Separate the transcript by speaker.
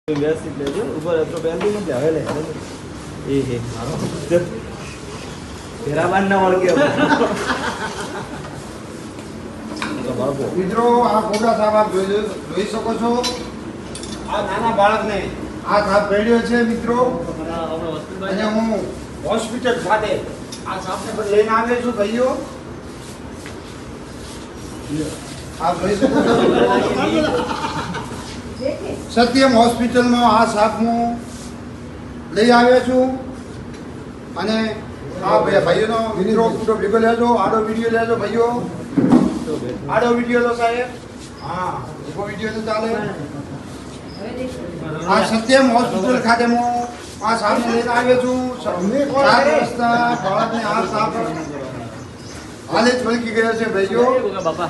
Speaker 1: વ્યવસ્થિત લેજો ઉપર તો બેલડી મત આવે લે એ હે મારો ઘેરાબાન ના વળગે
Speaker 2: મિત્રો આ ફોટા સાહેબ આપ જોઈ શકો છો આ નાના બાળકને આ સાપ પડ્યો છે મિત્રો અને હું હોસ્પિટલ ખાતે આ સાપને લઈને આવ્યો છું ભાઈઓ આપ જોઈ શકો છો સત્યમ હોસ્પિટલમાં આ સાપ હું લઈ આવ્યો છું અને આ ભાઈઓનો મિત્રો પૂરો ભેગો લેજો આડો વિડીયો લેજો ભાઈઓ આડો વિડીયો લો સાહેબ હા ઉભો વિડીયો તો ચાલે આ સત્યમ હોસ્પિટલ ખાતે હું આ સાપને લઈને આવ્યો છું 7 વર્ષના બાળકને આ સાપ હાલે જ વળગી ગયો છે ભાઈઓ
Speaker 1: બાપા